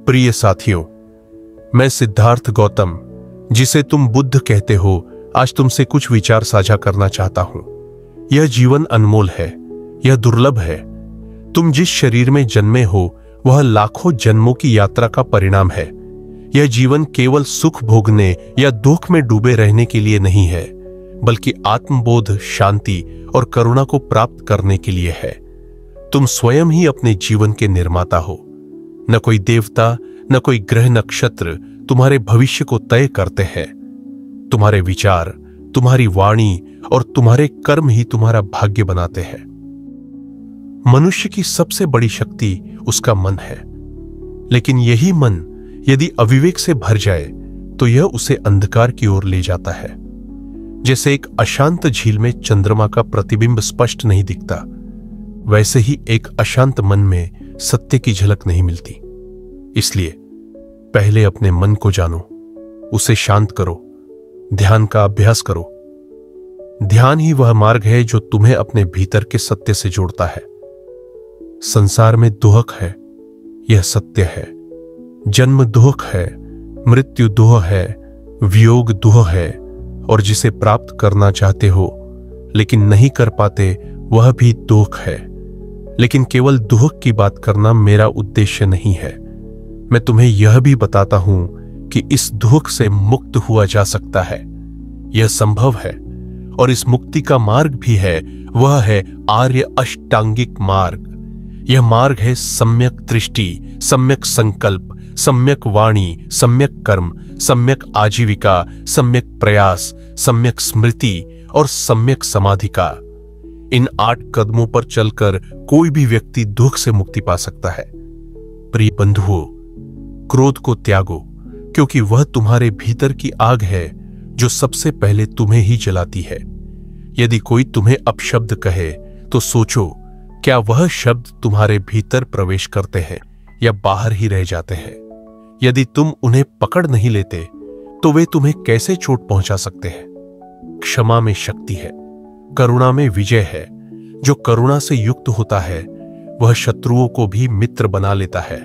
प्रिय साथियों, मैं सिद्धार्थ गौतम, जिसे तुम बुद्ध कहते हो, आज तुमसे कुछ विचार साझा करना चाहता हूं। यह जीवन अनमोल है, यह दुर्लभ है। तुम जिस शरीर में जन्मे हो वह लाखों जन्मों की यात्रा का परिणाम है। यह जीवन केवल सुख भोगने या दुख में डूबे रहने के लिए नहीं है, बल्कि आत्मबोध, शांति और करुणा को प्राप्त करने के लिए है। तुम स्वयं ही अपने जीवन के निर्माता हो। न कोई देवता, न कोई ग्रह नक्षत्र तुम्हारे भविष्य को तय करते हैं। तुम्हारे विचार, तुम्हारी वाणी और तुम्हारे कर्म ही तुम्हारा भाग्य बनाते हैं। मनुष्य की सबसे बड़ी शक्ति उसका मन है, लेकिन यही मन यदि अविवेक से भर जाए तो यह उसे अंधकार की ओर ले जाता है। जैसे एक अशांत झील में चंद्रमा का प्रतिबिंब स्पष्ट नहीं दिखता, वैसे ही एक अशांत मन में सत्य की झलक नहीं मिलती। इसलिए पहले अपने मन को जानो, उसे शांत करो, ध्यान का अभ्यास करो। ध्यान ही वह मार्ग है जो तुम्हें अपने भीतर के सत्य से जोड़ता है। संसार में दुख है, यह सत्य है। जन्म दुख है, मृत्यु दुख है, वियोग दुख है, और जिसे प्राप्त करना चाहते हो लेकिन नहीं कर पाते वह भी दुख है। लेकिन केवल दुख की बात करना मेरा उद्देश्य नहीं है। मैं तुम्हें यह भी बताता हूं कि इस दुख से मुक्त हुआ जा सकता है। यह संभव है, और इस मुक्ति का मार्ग भी है, वह है आर्य अष्टांगिक मार्ग। यह मार्ग है सम्यक दृष्टि, सम्यक संकल्प, सम्यक वाणी, सम्यक कर्म, सम्यक आजीविका, सम्यक प्रयास, सम्यक स्मृति और सम्यक समाधि का। इन 8 कदमों पर चलकर कोई भी व्यक्ति दुख से मुक्ति पा सकता है। प्रिय बंधुओं, क्रोध को त्यागो, क्योंकि वह तुम्हारे भीतर की आग है जो सबसे पहले तुम्हें ही जलाती है। यदि कोई तुम्हें अपशब्द कहे तो सोचो, क्या वह शब्द तुम्हारे भीतर प्रवेश करते हैं या बाहर ही रह जाते हैं? यदि तुम उन्हें पकड़ नहीं लेते तो वे तुम्हें कैसे चोट पहुंचा सकते हैं? क्षमा में शक्ति है, करुणा में विजय है। जो करुणा से युक्त होता है वह शत्रुओं को भी मित्र बना लेता है।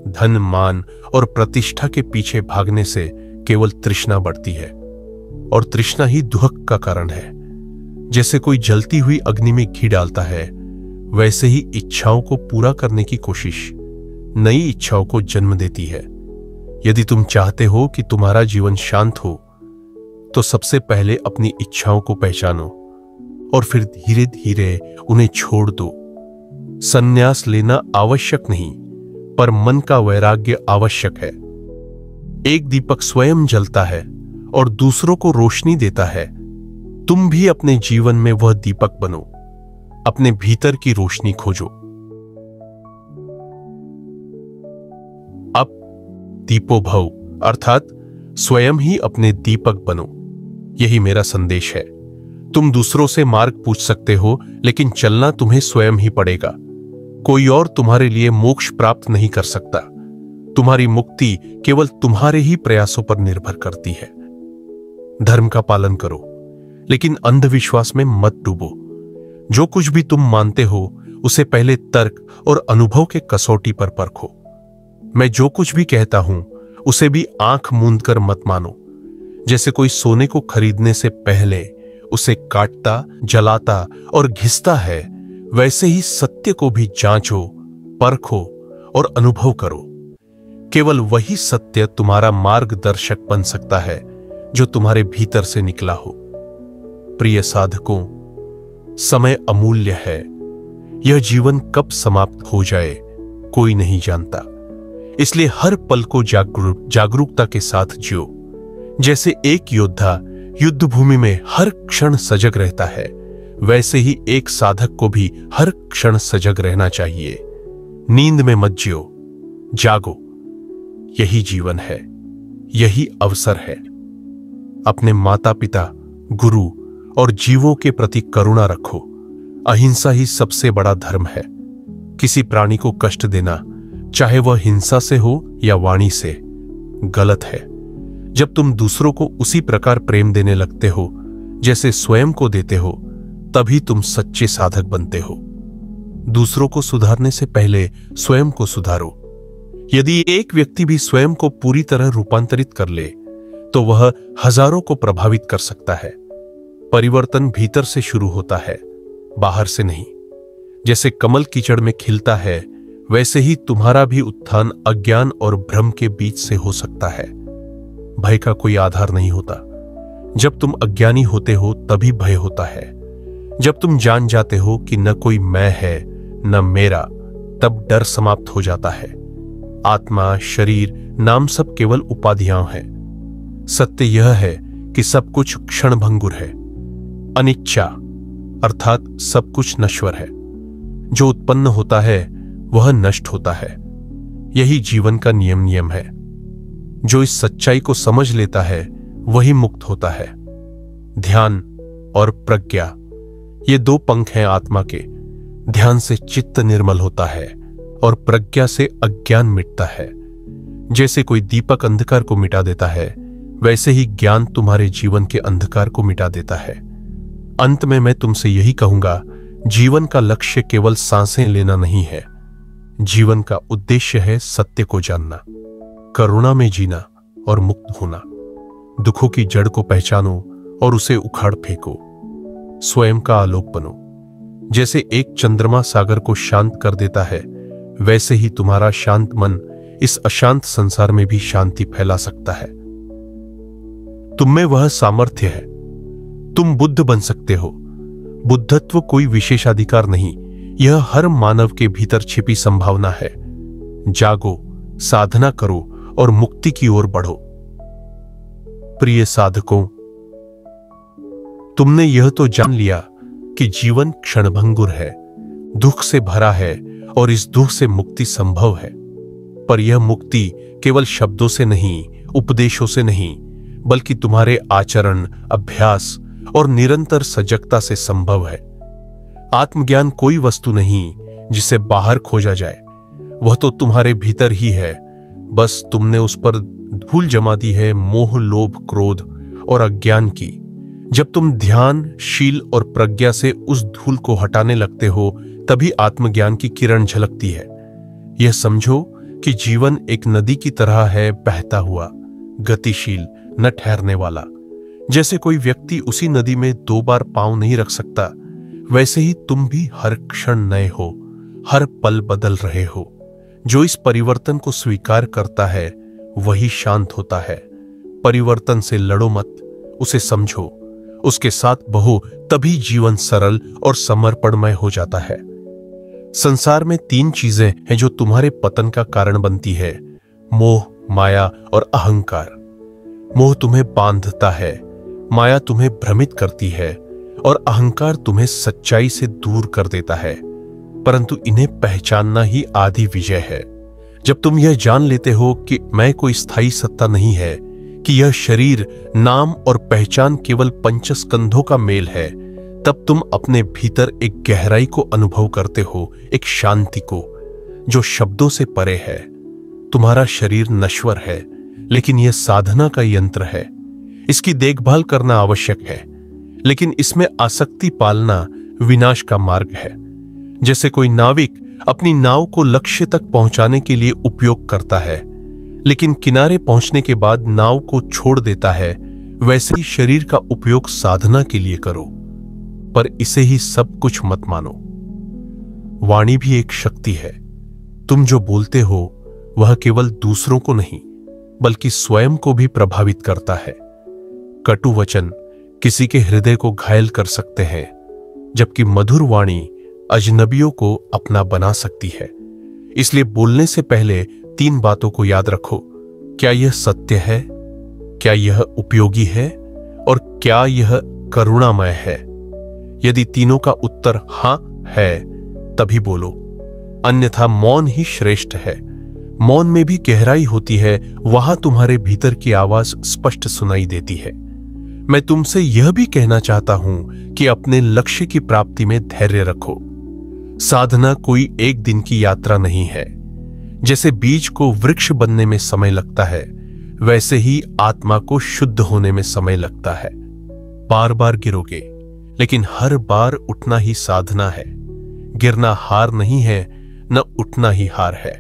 धन, मान और प्रतिष्ठा के पीछे भागने से केवल तृष्णा बढ़ती है, और तृष्णा ही दुख का कारण है। जैसे कोई जलती हुई अग्नि में घी डालता है, वैसे ही इच्छाओं को पूरा करने की कोशिश नई इच्छाओं को जन्म देती है। यदि तुम चाहते हो कि तुम्हारा जीवन शांत हो, तो सबसे पहले अपनी इच्छाओं को पहचानो और फिर धीरे धीरे उन्हें छोड़ दो। संन्यास लेना आवश्यक नहीं, पर मन का वैराग्य आवश्यक है। एक दीपक स्वयं जलता है और दूसरों को रोशनी देता है। तुम भी अपने जीवन में वह दीपक बनो, अपने भीतर की रोशनी खोजो। अब दीपो भव, अर्थात स्वयं ही अपने दीपक बनो। यही मेरा संदेश है। तुम दूसरों से मार्ग पूछ सकते हो, लेकिन चलना तुम्हें स्वयं ही पड़ेगा। कोई और तुम्हारे लिए मोक्ष प्राप्त नहीं कर सकता। तुम्हारी मुक्ति केवल तुम्हारे ही प्रयासों पर निर्भर करती है। धर्म का पालन करो, लेकिन अंधविश्वास में मत डूबो। जो कुछ भी तुम मानते हो उसे पहले तर्क और अनुभव के कसौटी पर परखो। मैं जो कुछ भी कहता हूं उसे भी आंख मूंद कर मत मानो। जैसे कोई सोने को खरीदने से पहले उसे काटता, जलाता और घिसता है, वैसे ही सत्य को भी जांचो, परखो और अनुभव करो। केवल वही सत्य तुम्हारा मार्गदर्शक बन सकता है जो तुम्हारे भीतर से निकला हो। प्रिय साधकों, समय अमूल्य है। यह जीवन कब समाप्त हो जाए कोई नहीं जानता। इसलिए हर पल को जागरूकता के साथ जियो। जैसे एक योद्धा युद्ध भूमि में हर क्षण सजग रहता है, वैसे ही एक साधक को भी हर क्षण सजग रहना चाहिए। नींद में मत जियो, जागो। यही जीवन है, यही अवसर है। अपने माता पिता, गुरु और जीवों के प्रति करुणा रखो। अहिंसा ही सबसे बड़ा धर्म है। किसी प्राणी को कष्ट देना, चाहे वह हिंसा से हो या वाणी से, गलत है। जब तुम दूसरों को उसी प्रकार प्रेम देने लगते हो जैसे स्वयं को देते हो, तभी तुम सच्चे साधक बनते हो। दूसरों को सुधारने से पहले स्वयं को सुधारो। यदि एक व्यक्ति भी स्वयं को पूरी तरह रूपांतरित कर ले तो वह हजारों को प्रभावित कर सकता है। परिवर्तन भीतर से शुरू होता है, बाहर से नहीं। जैसे कमल कीचड़ में खिलता है, वैसे ही तुम्हारा भी उत्थान अज्ञान और भ्रम के बीच से हो सकता है। भय का कोई आधार नहीं होता। जब तुम अज्ञानी होते हो तभी भय होता है। जब तुम जान जाते हो कि न कोई मैं है न मेरा, तब डर समाप्त हो जाता है। आत्मा, शरीर, नाम सब केवल उपाधियां हैं। सत्य यह है कि सब कुछ क्षणभंगुर है। अनिच्छा अर्थात सब कुछ नश्वर है। जो उत्पन्न होता है वह नष्ट होता है। यही जीवन का नियम है। जो इस सच्चाई को समझ लेता है वही मुक्त होता है। ध्यान और प्रज्ञा, ये दो पंख हैं आत्मा के। ध्यान से चित्त निर्मल होता है और प्रज्ञा से अज्ञान मिटता है। जैसे कोई दीपक अंधकार को मिटा देता है, वैसे ही ज्ञान तुम्हारे जीवन के अंधकार को मिटा देता है। अंत में मैं तुमसे यही कहूंगा, जीवन का लक्ष्य केवल सांसें लेना नहीं है। जीवन का उद्देश्य है सत्य को जानना, करुणा में जीना और मुक्त होना। दुखों की जड़ को पहचानो और उसे उखाड़ फेंको। स्वयं का आलोक बनो। जैसे एक चंद्रमा सागर को शांत कर देता है, वैसे ही तुम्हारा शांत मन इस अशांत संसार में भी शांति फैला सकता है। तुम में वह सामर्थ्य है। तुम बुद्ध बन सकते हो। बुद्धत्व कोई विशेषाधिकार नहीं, यह हर मानव के भीतर छिपी संभावना है। जागो, साधना करो और मुक्ति की ओर बढ़ो। प्रिय साधकों, तुमने यह तो जान लिया कि जीवन क्षणभंगुर है, दुख से भरा है और इस दुख से मुक्ति संभव है। पर यह मुक्ति केवल शब्दों से नहीं, उपदेशों से नहीं, बल्कि तुम्हारे आचरण, अभ्यास और निरंतर सजगता से संभव है। आत्मज्ञान कोई वस्तु नहीं जिसे बाहर खोजा जाए, वह तो तुम्हारे भीतर ही है। बस तुमने उस पर धूल जमा दी है, मोह, लोभ, क्रोध और अज्ञान की। जब तुम ध्यान, शील और प्रज्ञा से उस धूल को हटाने लगते हो, तभी आत्मज्ञान की किरण झलकती है। यह समझो कि जीवन एक नदी की तरह है, बहता हुआ, गतिशील, न ठहरने वाला। जैसे कोई व्यक्ति उसी नदी में 2 बार पांव नहीं रख सकता, वैसे ही तुम भी हर क्षण नए हो, हर पल बदल रहे हो। जो इस परिवर्तन को स्वीकार करता है वही शांत होता है। परिवर्तन से लड़ो मत, उसे समझो, उसके साथ बहो, तभी जीवन सरल और समर्पणमय हो जाता है। संसार में 3 चीजें हैं जो तुम्हारे पतन का कारण बनती है: मोह, माया और अहंकार। मोह तुम्हें बांधता है, माया तुम्हें भ्रमित करती है और अहंकार तुम्हें सच्चाई से दूर कर देता है। परंतु इन्हें पहचानना ही आधी विजय है। जब तुम यह जान लेते हो कि मैं कोई स्थायी सत्ता नहीं है, कि यह शरीर, नाम और पहचान केवल पंचस्कंधों का मेल है, तब तुम अपने भीतर एक गहराई को अनुभव करते हो, एक शांति को जो शब्दों से परे है। तुम्हारा शरीर नश्वर है, लेकिन यह साधना का यंत्र है। इसकी देखभाल करना आवश्यक है, लेकिन इसमें आसक्ति पालना विनाश का मार्ग है। जैसे कोई नाविक अपनी नाव को लक्ष्य तक पहुंचाने के लिए उपयोग करता है, लेकिन किनारे पहुंचने के बाद नाव को छोड़ देता है, वैसे ही शरीर का उपयोग साधना के लिए करो, पर इसे ही सब कुछ मत मानो। वाणी भी एक शक्ति है। तुम जो बोलते हो वह केवल दूसरों को नहीं, बल्कि स्वयं को भी प्रभावित करता है। कटु वचन किसी के हृदय को घायल कर सकते हैं, जबकि मधुर वाणी अजनबियों को अपना बना सकती है। इसलिए बोलने से पहले 3 बातों को याद रखो: क्या यह सत्य है, क्या यह उपयोगी है और क्या यह करुणामय है। यदि तीनों का उत्तर हां है, तभी बोलो, अन्यथा मौन ही श्रेष्ठ है। मौन में भी गहराई होती है, वहां तुम्हारे भीतर की आवाज स्पष्ट सुनाई देती है। मैं तुमसे यह भी कहना चाहता हूं कि अपने लक्ष्य की प्राप्ति में धैर्य रखो। साधना कोई एक दिन की यात्रा नहीं है। जैसे बीज को वृक्ष बनने में समय लगता है, वैसे ही आत्मा को शुद्ध होने में समय लगता है। बार बार गिरोगे, लेकिन हर बार उठना ही साधना है। गिरना हार नहीं है, न उठना ही हार है।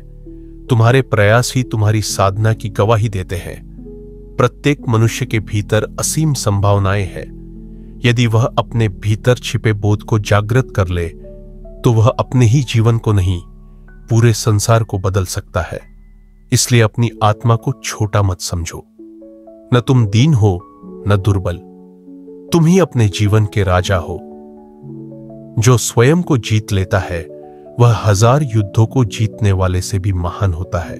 तुम्हारे प्रयास ही तुम्हारी साधना की गवाही देते हैं। प्रत्येक मनुष्य के भीतर असीम संभावनाएं हैं। यदि वह अपने भीतर छिपे बोध को जागृत कर ले तो वह अपने ही जीवन को नहीं, पूरे संसार को बदल सकता है। इसलिए अपनी आत्मा को छोटा मत समझो। न तुम दीन हो न दुर्बल, तुम ही अपने जीवन के राजा हो। जो स्वयं को जीत लेता है वह 1000 युद्धों को जीतने वाले से भी महान होता है।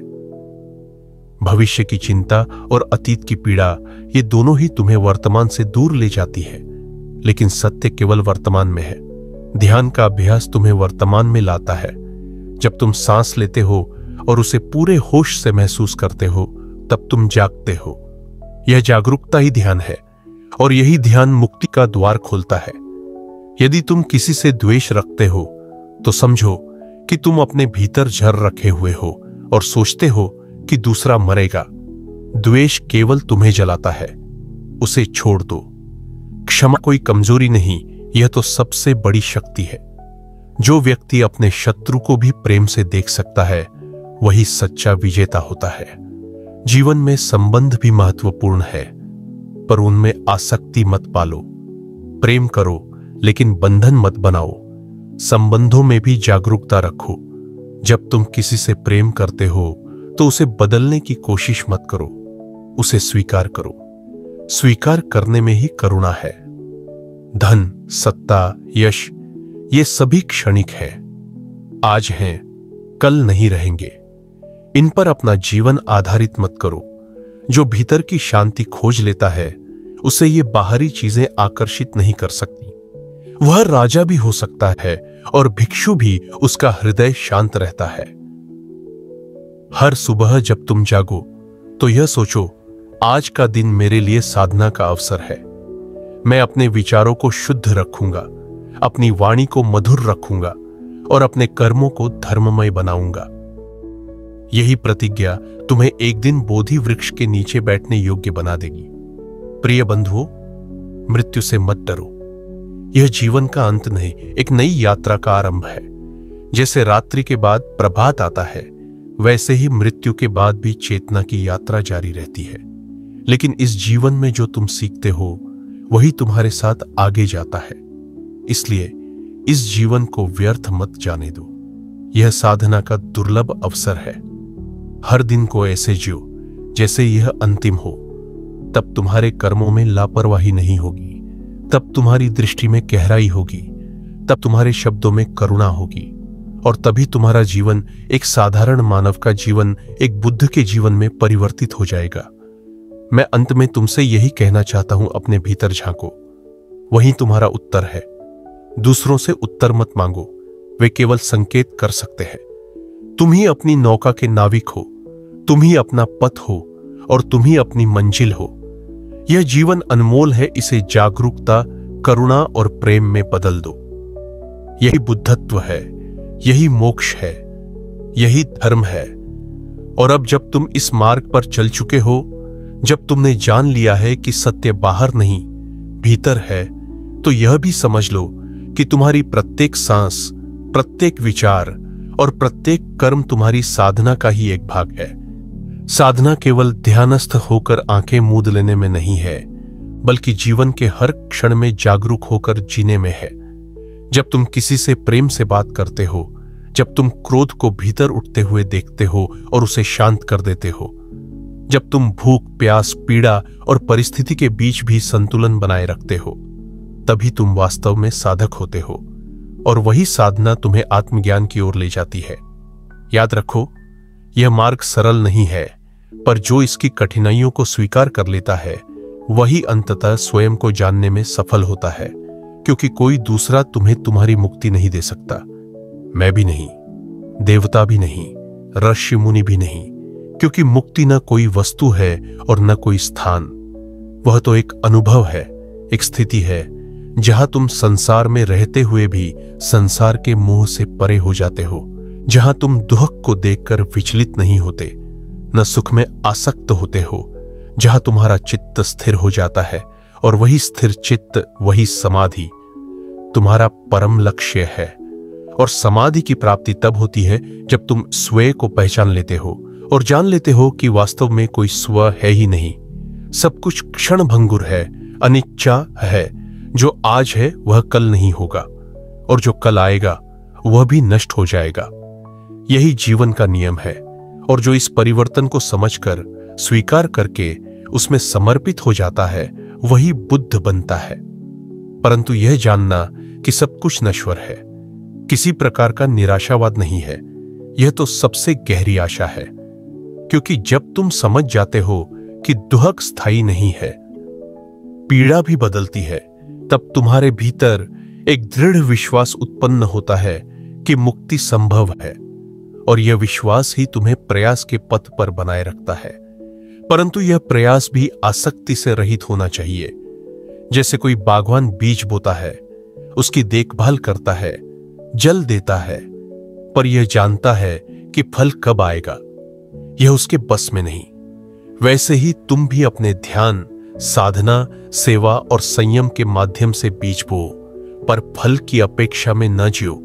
भविष्य की चिंता और अतीत की पीड़ा, ये दोनों ही तुम्हें वर्तमान से दूर ले जाती है, लेकिन सत्य केवल वर्तमान में है। ध्यान का अभ्यास तुम्हें वर्तमान में लाता है। जब तुम सांस लेते हो और उसे पूरे होश से महसूस करते हो, तब तुम जागते हो। यह जागरूकता ही ध्यान है और यही ध्यान मुक्ति का द्वार खोलता है। यदि तुम किसी से द्वेष रखते हो तो समझो कि तुम अपने भीतर जर रखे हुए हो और सोचते हो कि दूसरा मरेगा। द्वेष केवल तुम्हें जलाता है, उसे छोड़ दो। क्षमा कोई कमजोरी नहीं, यह तो सबसे बड़ी शक्ति है। जो व्यक्ति अपने शत्रु को भी प्रेम से देख सकता है वही सच्चा विजेता होता है। जीवन में संबंध भी महत्वपूर्ण है, पर उनमें आसक्ति मत पालो। प्रेम करो लेकिन बंधन मत बनाओ। संबंधों में भी जागरूकता रखो। जब तुम किसी से प्रेम करते हो तो उसे बदलने की कोशिश मत करो, उसे स्वीकार करो। स्वीकार करने में ही करुणा है। धन, सत्ता, यश, ये सभी क्षणिक हैं। आज हैं, कल नहीं रहेंगे। इन पर अपना जीवन आधारित मत करो। जो भीतर की शांति खोज लेता है उसे ये बाहरी चीजें आकर्षित नहीं कर सकती। वह राजा भी हो सकता है और भिक्षु भी, उसका हृदय शांत रहता है। हर सुबह जब तुम जागो तो यह सोचो, आज का दिन मेरे लिए साधना का अवसर है। मैं अपने विचारों को शुद्ध रखूंगा, अपनी वाणी को मधुर रखूंगा और अपने कर्मों को धर्ममय बनाऊंगा। यही प्रतिज्ञा तुम्हें एक दिन बोधि वृक्ष के नीचे बैठने योग्य बना देगी। प्रिय बंधुओं, मृत्यु से मत डरो। यह जीवन का अंत नहीं, एक नई यात्रा का आरंभ है। जैसे रात्रि के बाद प्रभात आता है, वैसे ही मृत्यु के बाद भी चेतना की यात्रा जारी रहती है। लेकिन इस जीवन में जो तुम सीखते हो वही तुम्हारे साथ आगे जाता है। इसलिए इस जीवन को व्यर्थ मत जाने दो। यह साधना का दुर्लभ अवसर है। हर दिन को ऐसे जियो जैसे यह अंतिम हो। तब तुम्हारे कर्मों में लापरवाही नहीं होगी, तब तुम्हारी दृष्टि में गहराई होगी, तब तुम्हारे शब्दों में करुणा होगी और तभी तुम्हारा जीवन एक साधारण मानव का जीवन एक बुद्ध के जीवन में परिवर्तित हो जाएगा। मैं अंत में तुमसे यही कहना चाहता हूं, अपने भीतर झांको, वही तुम्हारा उत्तर है। दूसरों से उत्तर मत मांगो, वे केवल संकेत कर सकते हैं। तुम ही अपनी नौका के नाविक हो, तुम ही अपना पथ हो और तुम ही अपनी मंजिल हो। यह जीवन अनमोल है, इसे जागरूकता, करुणा और प्रेम में बदल दो। यही बुद्धत्व है, यही मोक्ष है, यही धर्म है। और अब जब तुम इस मार्ग पर चल चुके हो, जब तुमने जान लिया है कि सत्य बाहर नहीं भीतर है, तो यह भी समझ लो कि तुम्हारी प्रत्येक सांस, प्रत्येक विचार और प्रत्येक कर्म तुम्हारी साधना का ही एक भाग है। साधना केवल ध्यानस्थ होकर आंखें मूंद लेने में नहीं है, बल्कि जीवन के हर क्षण में जागरूक होकर जीने में है। जब तुम किसी से प्रेम से बात करते हो, जब तुम क्रोध को भीतर उठते हुए देखते हो और उसे शांत कर देते हो, जब तुम भूख, प्यास, पीड़ा और परिस्थिति के बीच भी संतुलन बनाए रखते हो, तभी तुम वास्तव में साधक होते हो और वही साधना तुम्हें आत्मज्ञान की ओर ले जाती है। याद रखो, यह मार्ग सरल नहीं है, पर जो इसकी कठिनाइयों को स्वीकार कर लेता है वही अंततः स्वयं को जानने में सफल होता है, क्योंकि कोई दूसरा तुम्हें तुम्हारी मुक्ति नहीं दे सकता। मैं भी नहीं, देवता भी नहीं, ऋषि मुनि भी नहीं, क्योंकि मुक्ति न कोई वस्तु है और न कोई स्थान। वह तो एक अनुभव है, एक स्थिति है जहां तुम संसार में रहते हुए भी संसार के मोह से परे हो जाते हो, जहां तुम दुख को देखकर विचलित नहीं होते, न सुख में आसक्त होते हो, जहां तुम्हारा चित्त स्थिर हो जाता है और वही स्थिर चित्त, वही समाधि तुम्हारा परम लक्ष्य है। और समाधि की प्राप्ति तब होती है जब तुम स्वयं को पहचान लेते हो और जान लेते हो कि वास्तव में कोई स्व है ही नहीं। सब कुछ क्षणभंगुर है, अनिच्छा है। जो आज है वह कल नहीं होगा और जो कल आएगा वह भी नष्ट हो जाएगा। यही जीवन का नियम है और जो इस परिवर्तन को समझकर स्वीकार करके उसमें समर्पित हो जाता है वही बुद्ध बनता है। परंतु यह जानना कि सब कुछ नश्वर है किसी प्रकार का निराशावाद नहीं है, यह तो सबसे गहरी आशा है। क्योंकि जब तुम समझ जाते हो कि दुहक स्थायी नहीं है, पीड़ा भी बदलती है, तब तुम्हारे भीतर एक दृढ़ विश्वास उत्पन्न होता है कि मुक्ति संभव है और यह विश्वास ही तुम्हें प्रयास के पथ पर बनाए रखता है। परंतु यह प्रयास भी आसक्ति से रहित होना चाहिए। जैसे कोई बागवान बीज बोता है, उसकी देखभाल करता है, जल देता है, पर यह जानता है कि फल कब आएगा, यह उसके बस में नहीं। वैसे ही तुम भी अपने ध्यान, साधना, सेवा और संयम के माध्यम से बीज बो, पर फल की अपेक्षा में न जियो।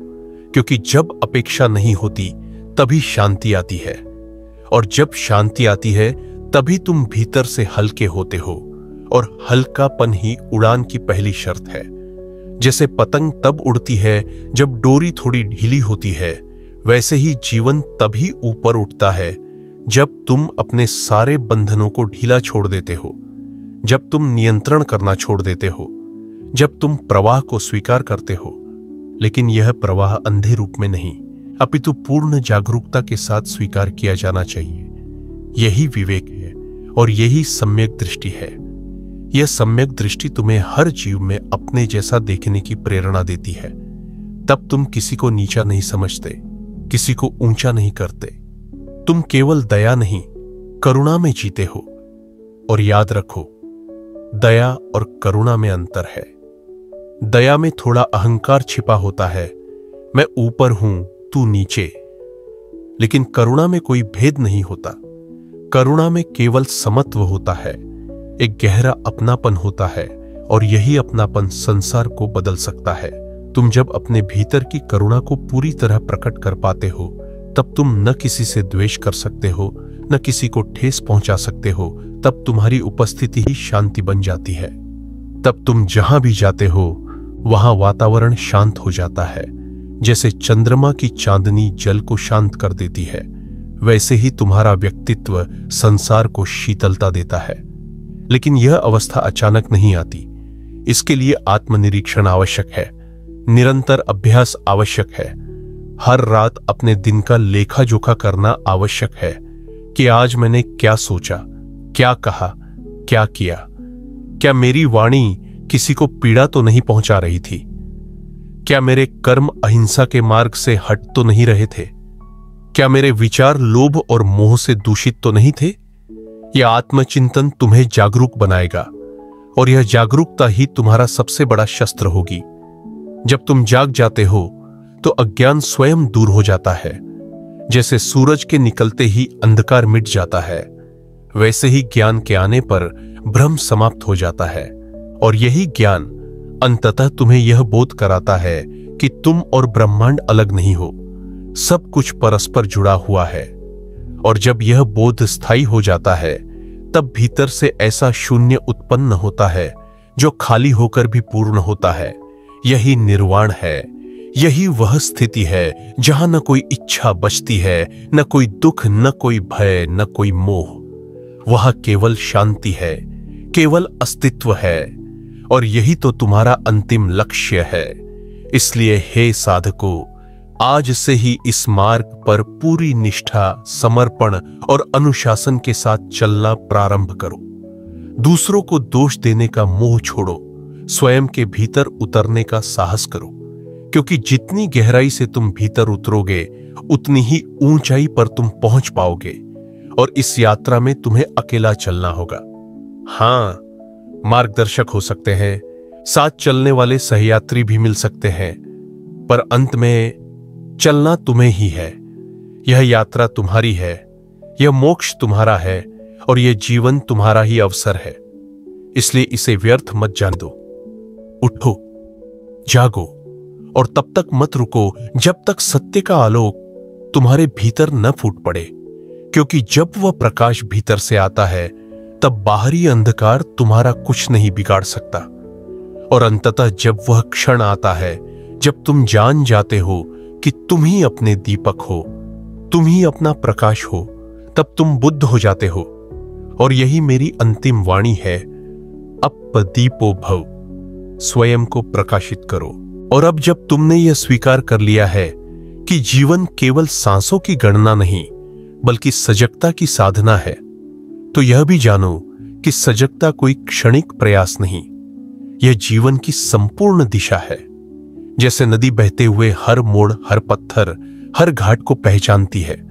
क्योंकि जब अपेक्षा नहीं होती तभी शांति आती है, और जब शांति आती है तभी तुम भीतर से हल्के होते हो, और हल्कापन ही उड़ान की पहली शर्त है। जैसे पतंग तब उड़ती है जब डोरी थोड़ी ढीली होती है, वैसे ही जीवन तभी ऊपर उठता है जब तुम अपने सारे बंधनों को ढीला छोड़ देते हो, जब तुम नियंत्रण करना छोड़ देते हो, जब तुम प्रवाह को स्वीकार करते हो। लेकिन यह प्रवाह अंधे रूप में नहीं, अपितु पूर्ण जागरूकता के साथ स्वीकार किया जाना चाहिए। यही विवेक है और यही सम्यक दृष्टि है। यह सम्यक दृष्टि तुम्हें हर जीव में अपने जैसा देखने की प्रेरणा देती है। तब तुम किसी को नीचा नहीं समझते, किसी को ऊंचा नहीं करते। तुम केवल दया नहीं, करुणा में जीते हो। और याद रखो, दया और करुणा में अंतर है। दया में थोड़ा अहंकार छिपा होता है, मैं ऊपर हूं तू नीचे। लेकिन करुणा में कोई भेद नहीं होता। करुणा में केवल समत्व होता है, एक गहरा अपनापन होता है, और यही अपनापन संसार को बदल सकता है। तुम जब अपने भीतर की करुणा को पूरी तरह प्रकट कर पाते हो, तब तुम न किसी से द्वेष कर सकते हो, न किसी को ठेस पहुंचा सकते हो। तब तुम्हारी उपस्थिति ही शांति बन जाती है। तब तुम जहां भी जाते हो वहां वातावरण शांत हो जाता है। जैसे चंद्रमा की चांदनी जल को शांत कर देती है, वैसे ही तुम्हारा व्यक्तित्व संसार को शीतलता देता है। लेकिन यह अवस्था अचानक नहीं आती। इसके लिए आत्मनिरीक्षण आवश्यक है, निरंतर अभ्यास आवश्यक है। हर रात अपने दिन का लेखा जोखा करना आवश्यक है कि आज मैंने क्या सोचा, क्या कहा, क्या किया। क्या मेरी वाणी किसी को पीड़ा तो नहीं पहुंचा रही थी? क्या मेरे कर्म अहिंसा के मार्ग से हट तो नहीं रहे थे? क्या मेरे विचार लोभ और मोह से दूषित तो नहीं थे? यह आत्मचिंतन तुम्हें जागरूक बनाएगा, और यह जागरूकता ही तुम्हारा सबसे बड़ा शस्त्र होगी। जब तुम जाग जाते हो तो अज्ञान स्वयं दूर हो जाता है। जैसे सूरज के निकलते ही अंधकार मिट जाता है, वैसे ही ज्ञान के आने पर भ्रम समाप्त हो जाता है। और यही ज्ञान अंततः तुम्हें यह बोध कराता है कि तुम और ब्रह्मांड अलग नहीं हो, सब कुछ परस्पर जुड़ा हुआ है। और जब यह बोध स्थायी हो जाता है, तब भीतर से ऐसा शून्य उत्पन्न होता है जो खाली होकर भी पूर्ण होता है। यही निर्वाण है। यही वह स्थिति है जहां न कोई इच्छा बचती है, न कोई दुख, न कोई भय, न कोई मोह। वह केवल शांति है, केवल अस्तित्व है, और यही तो तुम्हारा अंतिम लक्ष्य है। इसलिए हे साधकों, आज से ही इस मार्ग पर पूरी निष्ठा, समर्पण और अनुशासन के साथ चलना प्रारंभ करो। दूसरों को दोष देने का मोह छोड़ो, स्वयं के भीतर उतरने का साहस करो। क्योंकि जितनी गहराई से तुम भीतर उतरोगे, उतनी ही ऊंचाई पर तुम पहुंच पाओगे। और इस यात्रा में तुम्हें अकेला चलना होगा। हां, मार्गदर्शक हो सकते हैं, साथ चलने वाले सहयात्री भी मिल सकते हैं, पर अंत में चलना तुम्हें ही है। यह यात्रा तुम्हारी है, यह मोक्ष तुम्हारा है, और यह जीवन तुम्हारा ही अवसर है। इसलिए इसे व्यर्थ मत जाने दो। उठो, जागो और तब तक मत रुको जब तक सत्य का आलोक तुम्हारे भीतर न फूट पड़े, क्योंकि जब वह प्रकाश भीतर से आता है तब बाहरी अंधकार तुम्हारा कुछ नहीं बिगाड़ सकता। और अंततः जब वह क्षण आता है जब तुम जान जाते हो कि तुम ही अपने दीपक हो, तुम ही अपना प्रकाश हो, तब तुम बुद्ध हो जाते हो। और यही मेरी अंतिम वाणी है, अपदीपो भव, स्वयं को प्रकाशित करो। और अब जब तुमने यह स्वीकार कर लिया है कि जीवन केवल सांसों की गणना नहीं बल्कि सजगता की साधना है, तो यह भी जानो कि सजगता कोई क्षणिक प्रयास नहीं, यह जीवन की संपूर्ण दिशा है। जैसे नदी बहते हुए हर मोड़, हर पत्थर, हर घाट को पहचानती है,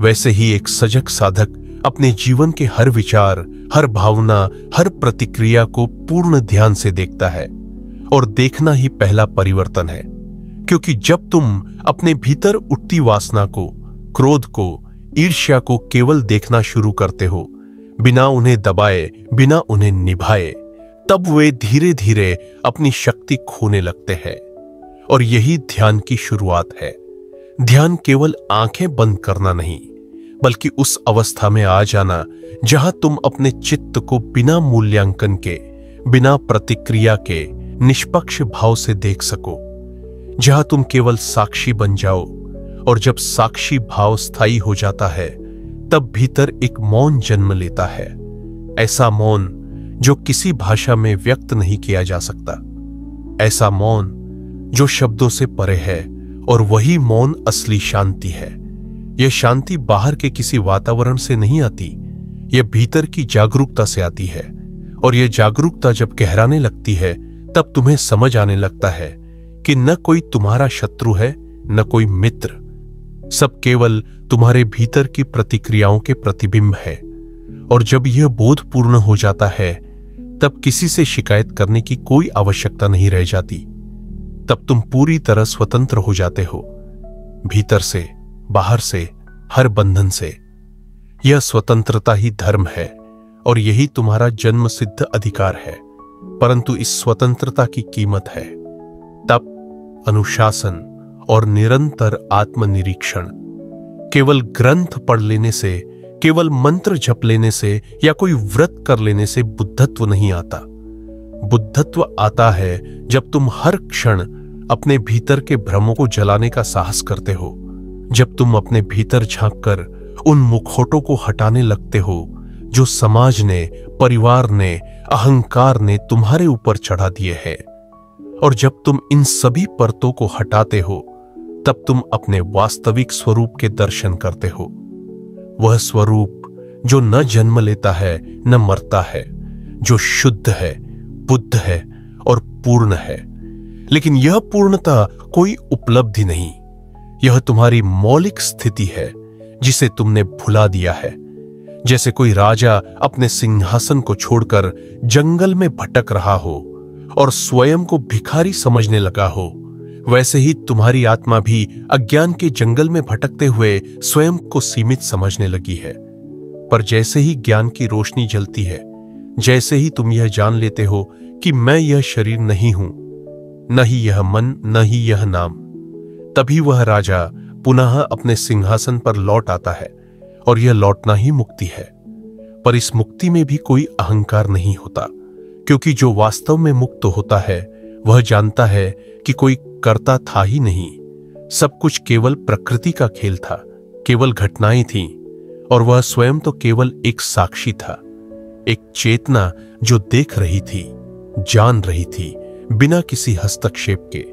वैसे ही एक सजग साधक अपने जीवन के हर विचार, हर भावना, हर प्रतिक्रिया को पूर्ण ध्यान से देखता है। और देखना ही पहला परिवर्तन है, क्योंकि जब तुम अपने भीतर उठती वासना को, क्रोध को, ईर्ष्या को केवल देखना शुरू करते हो, बिना उन्हें दबाए, बिना उन्हें निभाए, तब वे धीरे धीरे अपनी शक्ति खोने लगते हैं। और यही ध्यान की शुरुआत है। ध्यान केवल आंखें बंद करना नहीं, बल्कि उस अवस्था में आ जाना जहां तुम अपने चित्त को बिना मूल्यांकन के, बिना प्रतिक्रिया के निष्पक्ष भाव से देख सको, जहां तुम केवल साक्षी बन जाओ। और जब साक्षी भाव स्थायी हो जाता है तब भीतर एक मौन जन्म लेता है, ऐसा मौन जो किसी भाषा में व्यक्त नहीं किया जा सकता, ऐसा मौन जो शब्दों से परे है। और वही मौन असली शांति है। यह शांति बाहर के किसी वातावरण से नहीं आती, यह भीतर की जागरूकता से आती है। और यह जागरूकता जब गहराने लगती है तब तुम्हें समझ आने लगता है कि न कोई तुम्हारा शत्रु है, न कोई मित्र, सब केवल तुम्हारे भीतर की प्रतिक्रियाओं के प्रतिबिंब है। और जब यह बोध पूर्ण हो जाता है तब किसी से शिकायत करने की कोई आवश्यकता नहीं रह जाती। तब तुम पूरी तरह स्वतंत्र हो जाते हो, भीतर से, बाहर से, हर बंधन से। यह स्वतंत्रता ही धर्म है और यही तुम्हारा जन्म सिद्ध अधिकार है। परंतु इस स्वतंत्रता की कीमत है तप, अनुशासन और निरंतर आत्मनिरीक्षण। केवल ग्रंथ पढ़ लेने से, केवल मंत्र जप लेने से या कोई व्रत कर लेने से बुद्धत्व नहीं आता। बुद्धत्व आता है जब तुम हर क्षण अपने भीतर के भ्रमों को जलाने का साहस करते हो, जब तुम अपने भीतर झांककर उन मुखौटों को हटाने लगते हो जो समाज ने, परिवार ने, अहंकार ने तुम्हारे ऊपर चढ़ा दिए हैं। और जब तुम इन सभी परतों को हटाते हो तब तुम अपने वास्तविक स्वरूप के दर्शन करते हो। वह स्वरूप जो न जन्म लेता है न मरता है, जो शुद्ध है, बुद्ध है और पूर्ण है। लेकिन यह पूर्णता कोई उपलब्धि नहीं, यह तुम्हारी मौलिक स्थिति है जिसे तुमने भुला दिया है। जैसे कोई राजा अपने सिंहासन को छोड़कर जंगल में भटक रहा हो और स्वयं को भिखारी समझने लगा हो, वैसे ही तुम्हारी आत्मा भी अज्ञान के जंगल में भटकते हुए स्वयं को सीमित समझने लगी है। पर जैसे ही ज्ञान की रोशनी जलती है, जैसे ही तुम यह जान लेते हो कि मैं यह शरीर नहीं हूं, न ही यह मन, न ही यह नाम, तभी वह राजा पुनः अपने सिंहासन पर लौट आता है। और यह लौटना ही मुक्ति है। पर इस मुक्ति में भी कोई अहंकार नहीं होता, क्योंकि जो वास्तव में मुक्त होता है वह जानता है कि कोई कर्ता था ही नहीं, सब कुछ केवल प्रकृति का खेल था, केवल घटनाएं थीं और वह स्वयं तो केवल एक साक्षी था, एक चेतना जो देख रही थी, जान रही थी बिना किसी हस्तक्षेप के।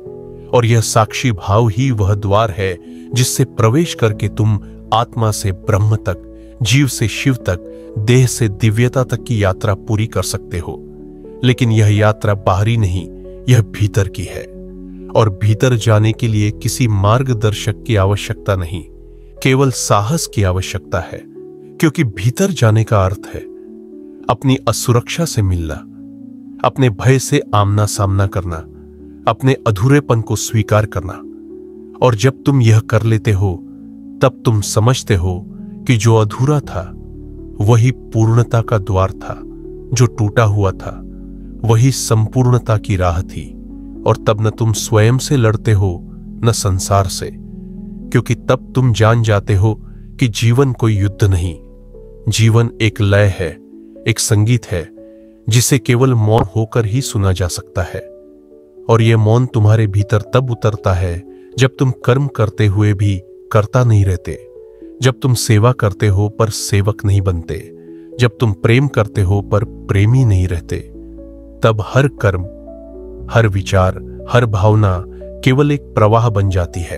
और यह साक्षी भाव ही वह द्वार है जिससे प्रवेश करके तुम आत्मा से ब्रह्म तक, जीव से शिव तक, देह से दिव्यता तक की यात्रा पूरी कर सकते हो। लेकिन यह यात्रा बाहरी नहीं, यह भीतर की है। और भीतर जाने के लिए किसी मार्गदर्शक की आवश्यकता नहीं, केवल साहस की आवश्यकता है। क्योंकि भीतर जाने का अर्थ है अपनी असुरक्षा से मिलना, अपने भय से आमना सामना करना, अपने अधूरेपन को स्वीकार करना। और जब तुम यह कर लेते हो तब तुम समझते हो कि जो अधूरा था वही पूर्णता का द्वार था, जो टूटा हुआ था वही संपूर्णता की राह थी, और तब न तुम स्वयं से लड़ते हो न संसार से, क्योंकि तब तुम जान जाते हो कि जीवन कोई युद्ध नहीं, जीवन एक लय है, एक संगीत है जिसे केवल मौन होकर ही सुना जा सकता है। और यह मौन तुम्हारे भीतर तब उतरता है जब तुम कर्म करते हुए भी कर्ता नहीं रहते, जब तुम सेवा करते हो पर सेवक नहीं बनते, जब तुम प्रेम करते हो पर प्रेमी नहीं रहते। तब हर कर्म, हर विचार, हर भावना केवल एक प्रवाह बन जाती है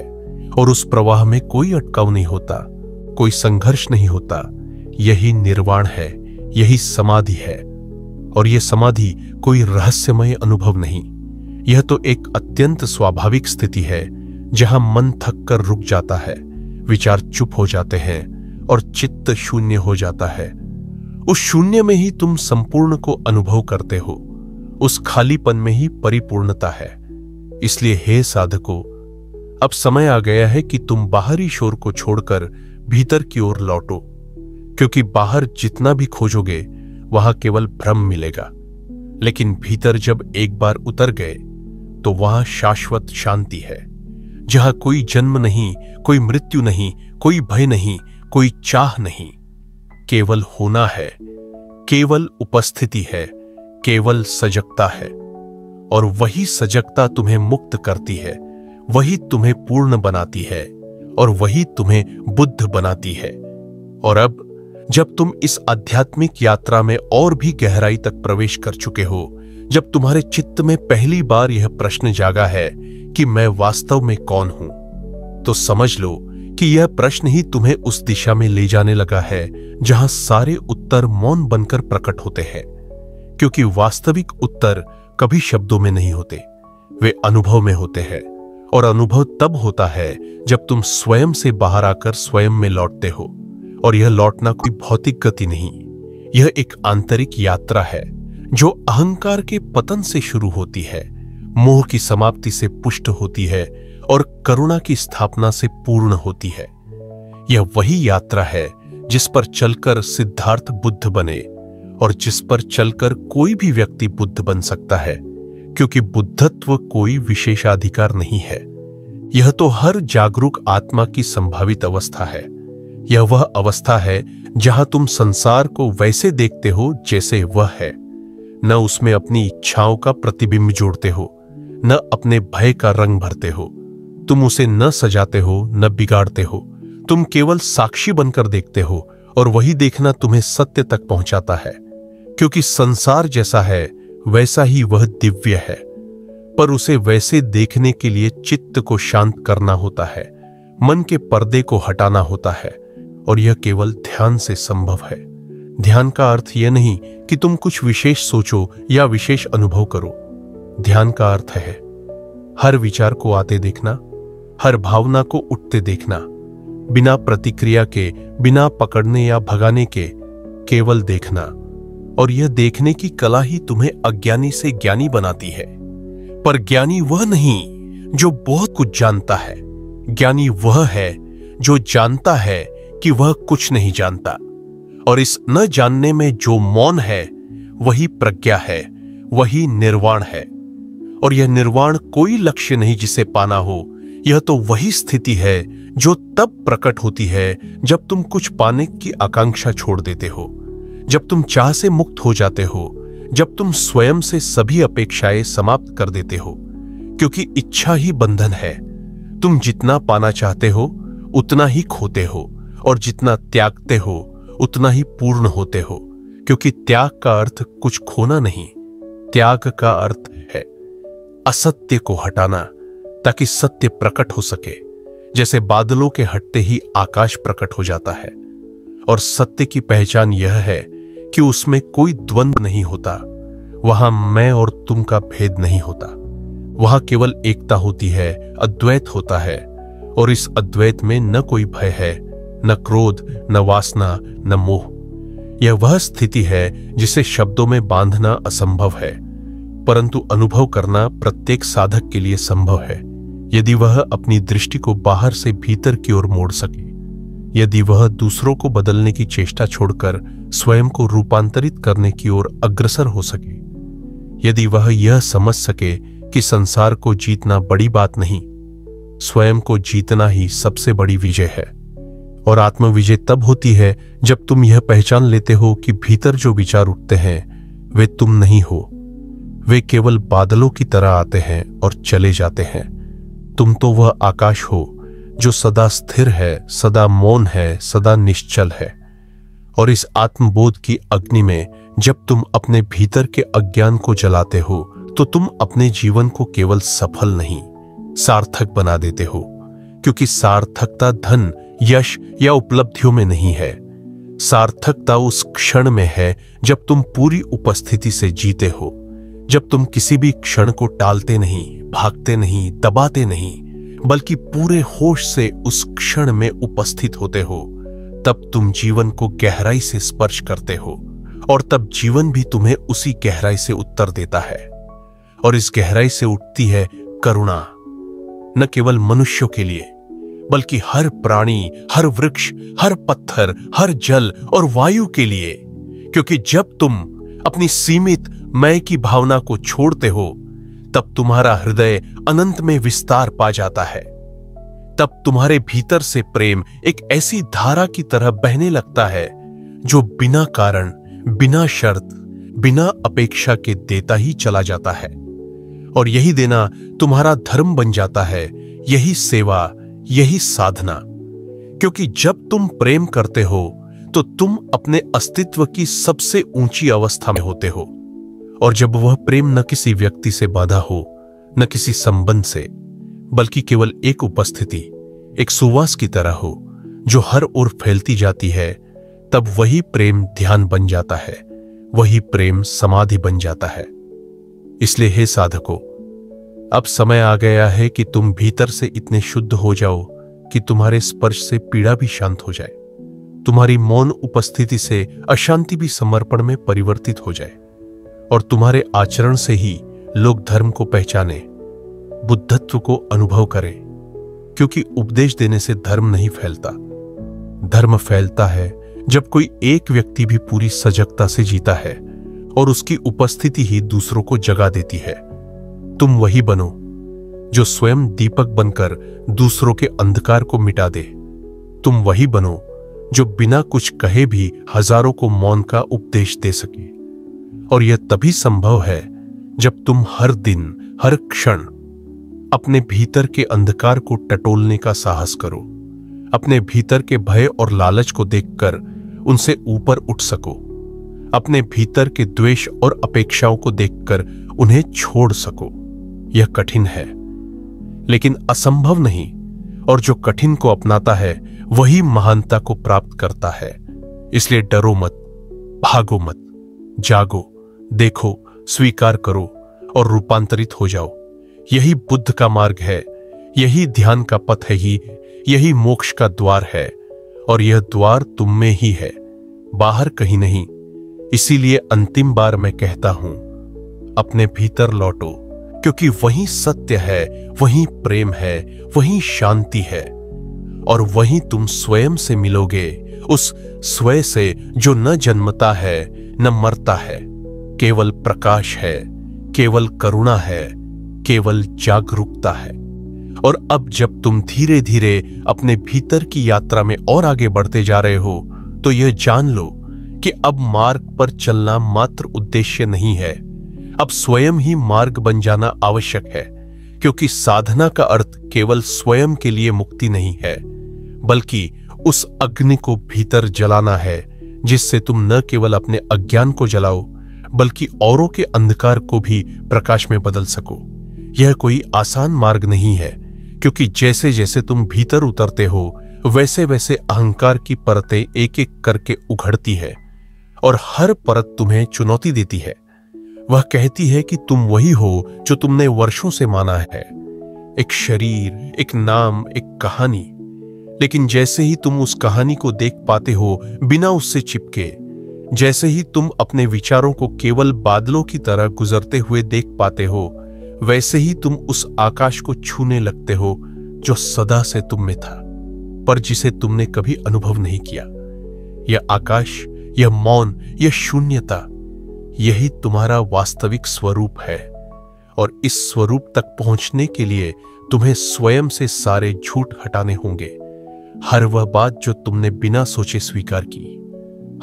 और उस प्रवाह में कोई अटकाव नहीं होता, कोई संघर्ष नहीं होता। यही निर्वाण है, यही समाधि है। और यह समाधि कोई रहस्यमय अनुभव नहीं, यह तो एक अत्यंत स्वाभाविक स्थिति है जहां मन थक कर रुक जाता है, विचार चुप हो जाते हैं और चित्त शून्य हो जाता है। उस शून्य में ही तुम संपूर्ण को अनुभव करते हो, उस खालीपन में ही परिपूर्णता है। इसलिए हे साधकों, अब समय आ गया है कि तुम बाहरी शोर को छोड़कर भीतर की ओर लौटो, क्योंकि बाहर जितना भी खोजोगे वहां केवल भ्रम मिलेगा, लेकिन भीतर जब एक बार उतर गए तो वहां शाश्वत शांति है, जहां कोई जन्म नहीं, कोई मृत्यु नहीं, कोई भय नहीं, कोई चाह नहीं। केवल होना है, केवल उपस्थिति है, केवल सजगता है। और वही सजगता तुम्हें मुक्त करती है, वही तुम्हें पूर्ण बनाती है और वही तुम्हें बुद्ध बनाती है। और अब जब तुम इस आध्यात्मिक यात्रा में और भी गहराई तक प्रवेश कर चुके हो, जब तुम्हारे चित्त में पहली बार यह प्रश्न जागा है कि मैं वास्तव में कौन हूं, तो समझ लो कि यह प्रश्न ही तुम्हें उस दिशा में ले जाने लगा है जहां सारे उत्तर मौन बनकर प्रकट होते हैं। क्योंकि वास्तविक उत्तर कभी शब्दों में नहीं होते, वे अनुभव में होते हैं। और अनुभव तब होता है जब तुम स्वयं से बाहर आकर स्वयं में लौटते हो। और यह लौटना कोई भौतिक गति नहीं, यह एक आंतरिक यात्रा है जो अहंकार के पतन से शुरू होती है, मोह की समाप्ति से पुष्ट होती है और करुणा की स्थापना से पूर्ण होती है। यह वही यात्रा है जिस पर चलकर सिद्धार्थ बुद्ध बने और जिस पर चलकर कोई भी व्यक्ति बुद्ध बन सकता है, क्योंकि बुद्धत्व कोई विशेषाधिकार नहीं है। यह तो हर जागरूक आत्मा की संभावित अवस्था है। यह वह अवस्था है जहां तुम संसार को वैसे देखते हो जैसे वह है, न उसमें अपनी इच्छाओं का प्रतिबिंब जोड़ते हो, न अपने भय का रंग भरते हो। तुम उसे न सजाते हो न बिगाड़ते हो, तुम केवल साक्षी बनकर देखते हो और वही देखना तुम्हें सत्य तक पहुंचाता है। क्योंकि संसार जैसा है वैसा ही वह दिव्य है, पर उसे वैसे देखने के लिए चित्त को शांत करना होता है, मन के पर्दे को हटाना होता है, और यह केवल ध्यान से संभव है। ध्यान का अर्थ यह नहीं कि तुम कुछ विशेष सोचो या विशेष अनुभव करो। ध्यान का अर्थ है हर विचार को आते देखना, हर भावना को उठते देखना, बिना प्रतिक्रिया के, बिना पकड़ने या भगाने के, केवल देखना। और यह देखने की कला ही तुम्हें अज्ञानी से ज्ञानी बनाती है। पर ज्ञानी वह नहीं जो बहुत कुछ जानता है, ज्ञानी वह है जो जानता है कि वह कुछ नहीं जानता। और इस न जानने में जो मौन है वही प्रज्ञा है, वही निर्वाण है। और यह निर्वाण कोई लक्ष्य नहीं जिसे पाना हो, यह तो वही स्थिति है जो तब प्रकट होती है जब तुम कुछ पाने की आकांक्षा छोड़ देते हो, जब तुम चाह से मुक्त हो जाते हो, जब तुम स्वयं से सभी अपेक्षाएं समाप्त कर देते हो। क्योंकि इच्छा ही बंधन है। तुम जितना पाना चाहते हो उतना ही खोते हो, और जितना त्यागते हो उतना ही पूर्ण होते हो। क्योंकि त्याग का अर्थ कुछ खोना नहीं, त्याग का अर्थ है असत्य को हटाना ताकि सत्य प्रकट हो सके। जैसे बादलों के हटते ही आकाश प्रकट हो जाता है। और सत्य की पहचान यह है कि उसमें कोई द्वंद्व नहीं होता, वहां मैं और तुम का भेद नहीं होता, वहां केवल एकता होती है, अद्वैत होता है। और इस अद्वैत में न कोई भय है, न क्रोध, न वासना, न मोह। यह वह स्थिति है जिसे शब्दों में बांधना असंभव है, परंतु अनुभव करना प्रत्येक साधक के लिए संभव है, यदि वह अपनी दृष्टि को बाहर से भीतर की ओर मोड़ सके, यदि वह दूसरों को बदलने की चेष्टा छोड़कर स्वयं को रूपांतरित करने की ओर अग्रसर हो सके, यदि वह यह समझ सके कि संसार को जीतना बड़ी बात नहीं, स्वयं को जीतना ही सबसे बड़ी विजय है। और आत्मविजय तब होती है जब तुम यह पहचान लेते हो कि भीतर जो विचार उठते हैं वे तुम नहीं हो। वे केवल बादलों की तरह आते हैं और चले जाते हैं। तुम तो वह आकाश हो जो सदा स्थिर है, सदा मौन है, सदा निश्चल है। और इस आत्मबोध की अग्नि में जब तुम अपने भीतर के अज्ञान को जलाते हो तो तुम अपने जीवन को केवल सफल नहीं, सार्थक बना देते हो। क्योंकि सार्थकता धन, यश या उपलब्धियों में नहीं है। सार्थकता उस क्षण में है जब तुम पूरी उपस्थिति से जीते हो, जब तुम किसी भी क्षण को टालते नहीं, भागते नहीं, दबाते नहीं, बल्कि पूरे होश से उस क्षण में उपस्थित होते हो। तब तुम जीवन को गहराई से स्पर्श करते हो और तब जीवन भी तुम्हें उसी गहराई से उत्तर देता है। और इस गहराई से उठती है करुणा, न केवल मनुष्यों के लिए बल्कि हर प्राणी, हर वृक्ष, हर पत्थर, हर जल और वायु के लिए। क्योंकि जब तुम अपनी सीमित मैं की भावना को छोड़ते हो तब तुम्हारा हृदय अनंत में विस्तार पा जाता है। तब तुम्हारे भीतर से प्रेम एक ऐसी धारा की तरह बहने लगता है जो बिना कारण, बिना शर्त, बिना अपेक्षा के देता ही चला जाता है। और यही देना तुम्हारा धर्म बन जाता है, यही सेवा, यही साधना। क्योंकि जब तुम प्रेम करते हो तो तुम अपने अस्तित्व की सबसे ऊंची अवस्था में होते हो। और जब वह प्रेम न किसी व्यक्ति से बांधा हो, न किसी संबंध से, बल्कि केवल एक उपस्थिति, एक सुवास की तरह हो जो हर ओर फैलती जाती है, तब वही प्रेम ध्यान बन जाता है, वही प्रेम समाधि बन जाता है। इसलिए हे साधकों, अब समय आ गया है कि तुम भीतर से इतने शुद्ध हो जाओ कि तुम्हारे स्पर्श से पीड़ा भी शांत हो जाए, तुम्हारी मौन उपस्थिति से अशांति भी समर्पण में परिवर्तित हो जाए, और तुम्हारे आचरण से ही लोग धर्म को पहचाने, बुद्धत्व को अनुभव करें। क्योंकि उपदेश देने से धर्म नहीं फैलता। धर्म फैलता है जब कोई एक व्यक्ति भी पूरी सजगता से जीता है और उसकी उपस्थिति ही दूसरों को जगा देती है। तुम वही बनो जो स्वयं दीपक बनकर दूसरों के अंधकार को मिटा दे। तुम वही बनो जो बिना कुछ कहे भी हजारों को मौन का उपदेश दे सके। और यह तभी संभव है जब तुम हर दिन, हर क्षण अपने भीतर के अंधकार को टटोलने का साहस करो, अपने भीतर के भय और लालच को देखकर उनसे ऊपर उठ सको, अपने भीतर के द्वेष और अपेक्षाओं को देखकर उन्हें छोड़ सको। यह कठिन है लेकिन असंभव नहीं, और जो कठिन को अपनाता है वही महानता को प्राप्त करता है। इसलिए डरो मत, भागो मत, जागो, देखो, स्वीकार करो और रूपांतरित हो जाओ। यही बुद्ध का मार्ग है, यही ध्यान का पथ है, यही मोक्ष का द्वार है। और यह द्वार तुम में ही है, बाहर कहीं नहीं। इसीलिए अंतिम बार मैं कहता हूं, अपने भीतर लौटो, क्योंकि वही सत्य है, वही प्रेम है, वही शांति है। और वही तुम स्वयं से मिलोगे, उस स्वयं से जो न जन्मता है न मरता है, केवल प्रकाश है, केवल करुणा है, केवल जागरूकता है। और अब जब तुम धीरे धीरे अपने भीतर की यात्रा में और आगे बढ़ते जा रहे हो तो यह जान लो कि अब मार्ग पर चलना मात्र उद्देश्य नहीं है, अब स्वयं ही मार्ग बन जाना आवश्यक है। क्योंकि साधना का अर्थ केवल स्वयं के लिए मुक्ति नहीं है, बल्कि उस अग्नि को भीतर जलाना है जिससे तुम न केवल अपने अज्ञान को जलाओ बल्कि औरों के अंधकार को भी प्रकाश में बदल सको। यह कोई आसान मार्ग नहीं है, क्योंकि जैसे जैसे तुम भीतर उतरते हो वैसे वैसे अहंकार की परतें एक एक करके उघड़ती है और हर परत तुम्हें चुनौती देती है। वह कहती है कि तुम वही हो जो तुमने वर्षों से माना है, एक शरीर, एक नाम, एक कहानी। लेकिन जैसे ही तुम उस कहानी को देख पाते हो बिना उससे चिपके, जैसे ही तुम अपने विचारों को केवल बादलों की तरह गुजरते हुए देख पाते हो, वैसे ही तुम उस आकाश को छूने लगते हो जो सदा से तुम में था पर जिसे तुमने कभी अनुभव नहीं किया। यह आकाश, यह मौन, यह शून्यता, यही तुम्हारा वास्तविक स्वरूप है। और इस स्वरूप तक पहुंचने के लिए तुम्हें स्वयं से सारे झूठ हटाने होंगे। हर वह बात जो तुमने बिना सोचे स्वीकार की,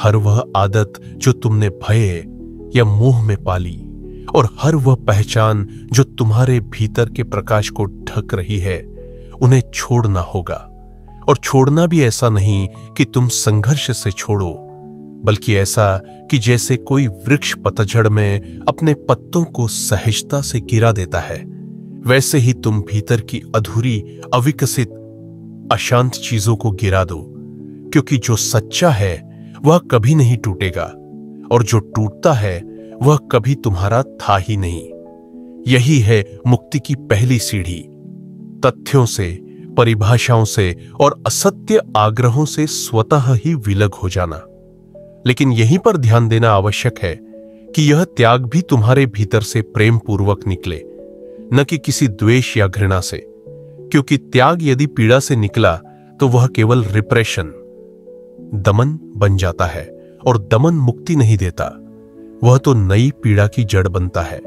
हर वह आदत जो तुमने भय या मोह में पाली, और हर वह पहचान जो तुम्हारे भीतर के प्रकाश को ढक रही है, उन्हें छोड़ना होगा। और छोड़ना भी ऐसा नहीं कि तुम संघर्ष से छोड़ो, बल्कि ऐसा कि जैसे कोई वृक्ष पतझड़ में अपने पत्तों को सहजता से गिरा देता है, वैसे ही तुम भीतर की अधूरी, अविकसित, अशांत चीजों को गिरा दो। क्योंकि जो सच्चा है वह कभी नहीं टूटेगा, और जो टूटता है वह कभी तुम्हारा था ही नहीं। यही है मुक्ति की पहली सीढ़ी। तथ्यों से, परिभाषाओं से और असत्य आग्रहों से स्वतः ही विलग हो जाना। लेकिन यहीं पर ध्यान देना आवश्यक है कि यह त्याग भी तुम्हारे भीतर से प्रेम पूर्वक निकले, न कि किसी द्वेष या घृणा से। क्योंकि त्याग यदि पीड़ा से निकला तो वह केवल रिप्रेशन, दमन बन जाता है, और दमन मुक्ति नहीं देता, वह तो नई पीड़ा की जड़ बनता है।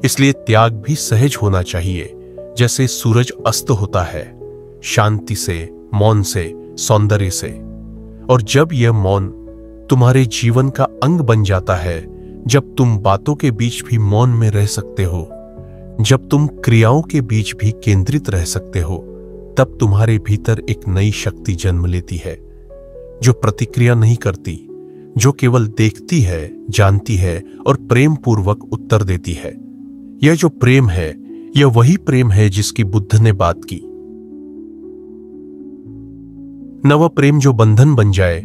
इसलिए त्याग भी सहज होना चाहिए, जैसे सूरज अस्त होता है, शांति से, मौन से, सौंदर्य से। और जब यह मौन तुम्हारे जीवन का अंग बन जाता है, जब तुम बातों के बीच भी मौन में रह सकते हो, जब तुम क्रियाओं के बीच भी केंद्रित रह सकते हो, तब तुम्हारे भीतर एक नई शक्ति जन्म लेती है, जो प्रतिक्रिया नहीं करती, जो केवल देखती है, जानती है और प्रेम पूर्वक उत्तर देती है। यह जो प्रेम है, यह वही प्रेम है जिसकी बुद्ध ने बात की। न वह प्रेम जो बंधन बन जाए,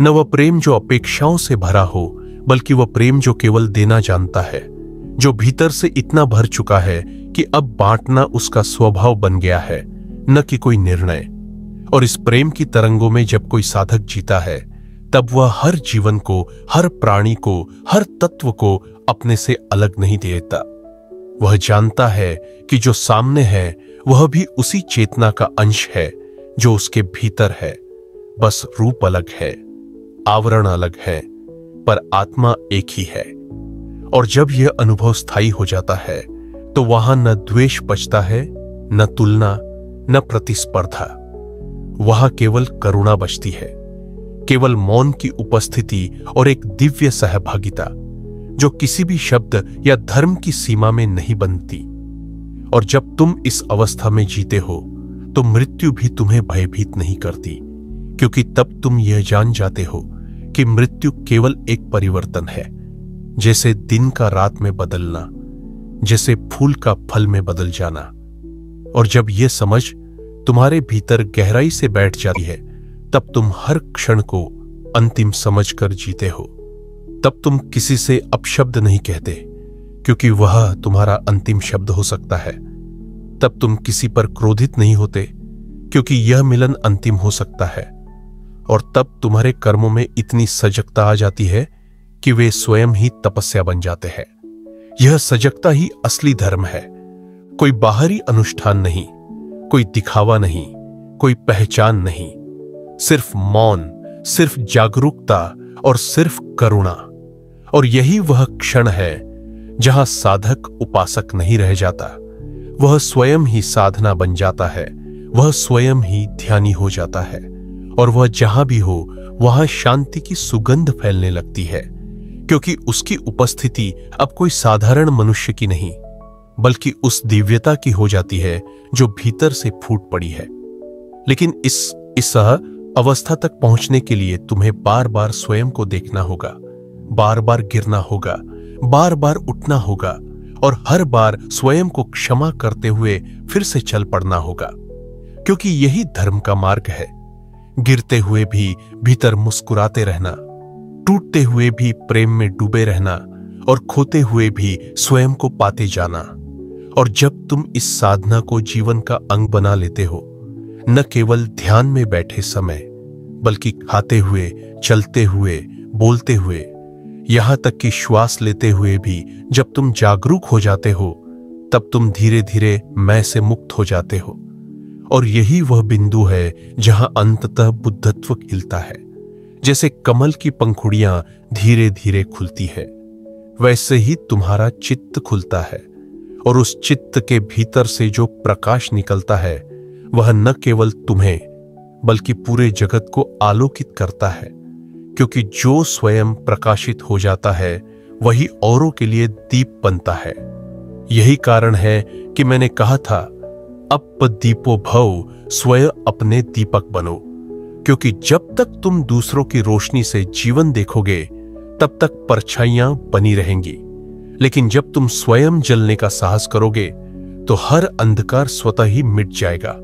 न वह प्रेम जो अपेक्षाओं से भरा हो, बल्कि वह प्रेम जो केवल देना जानता है, जो भीतर से इतना भर चुका है कि अब बांटना उसका स्वभाव बन गया है, न कि कोई निर्णय। और इस प्रेम की तरंगों में जब कोई साधक जीता है, तब वह हर जीवन को, हर प्राणी को, हर तत्व को अपने से अलग नहीं देता। वह जानता है कि जो सामने है वह भी उसी चेतना का अंश है जो उसके भीतर है, बस रूप अलग है, आवरण अलग है, पर आत्मा एक ही है। और जब यह अनुभव स्थायी हो जाता है, तो वहां न द्वेष बचता है, न तुलना, न प्रतिस्पर्धा। वहां केवल करुणा बचती है, केवल मौन की उपस्थिति और एक दिव्य सहभागिता, जो किसी भी शब्द या धर्म की सीमा में नहीं बनती। और जब तुम इस अवस्था में जीते हो, तो मृत्यु भी तुम्हें भयभीत नहीं करती, क्योंकि तब तुम यह जान जाते हो कि मृत्यु केवल एक परिवर्तन है, जैसे दिन का रात में बदलना, जैसे फूल का फल में बदल जाना। और जब यह समझ तुम्हारे भीतर गहराई से बैठ जाती है, तब तुम हर क्षण को अंतिम समझकर जीते हो। तब तुम किसी से अपशब्द नहीं कहते, क्योंकि वह तुम्हारा अंतिम शब्द हो सकता है। तब तुम किसी पर क्रोधित नहीं होते, क्योंकि यह मिलन अंतिम हो सकता है। और तब तुम्हारे कर्मों में इतनी सजगता आ जाती है कि वे स्वयं ही तपस्या बन जाते हैं। यह सजगता ही असली धर्म है। कोई बाहरी अनुष्ठान नहीं, कोई दिखावा नहीं, कोई पहचान नहीं, सिर्फ मौन, सिर्फ जागरूकता और सिर्फ करुणा। और यही वह क्षण है जहां साधक उपासक नहीं रह जाता, वह स्वयं ही साधना बन जाता है, वह स्वयं ही ध्यानी हो जाता है। और वह जहां भी हो वहां शांति की सुगंध फैलने लगती है, क्योंकि उसकी उपस्थिति अब कोई साधारण मनुष्य की नहीं, बल्कि उस दिव्यता की हो जाती है जो भीतर से फूट पड़ी है। लेकिन इस अवस्था तक पहुंचने के लिए तुम्हें बार बार स्वयं को देखना होगा, बार बार गिरना होगा, बार बार उठना होगा, और हर बार स्वयं को क्षमा करते हुए फिर से चल पड़ना होगा, क्योंकि यही धर्म का मार्ग है। गिरते हुए भी भीतर मुस्कुराते रहना, टूटते हुए भी प्रेम में डूबे रहना, और खोते हुए भी स्वयं को पाते जाना। और जब तुम इस साधना को जीवन का अंग बना लेते हो, न केवल ध्यान में बैठे समय, बल्कि खाते हुए, चलते हुए, बोलते हुए, यहां तक कि श्वास लेते हुए भी जब तुम जागरूक हो जाते हो, तब तुम धीरे धीरे मैं से मुक्त हो जाते हो। और यही वह बिंदु है जहां अंततः बुद्धत्व खिलता है। जैसे कमल की पंखुड़ियां धीरे धीरे खुलती है, वैसे ही तुम्हारा चित्त खुलता है, और उस चित्त के भीतर से जो प्रकाश निकलता है वह न केवल तुम्हें बल्कि पूरे जगत को आलोकित करता है, क्योंकि जो स्वयं प्रकाशित हो जाता है वही औरों के लिए दीप बनता है। यही कारण है कि मैंने कहा था, अप दीपो भव, स्वयं अपने दीपक बनो, क्योंकि जब तक तुम दूसरों की रोशनी से जीवन देखोगे तब तक परछाइयां बनी रहेंगी, लेकिन जब तुम स्वयं जलने का साहस करोगे तो हर अंधकार स्वतः ही मिट जाएगा।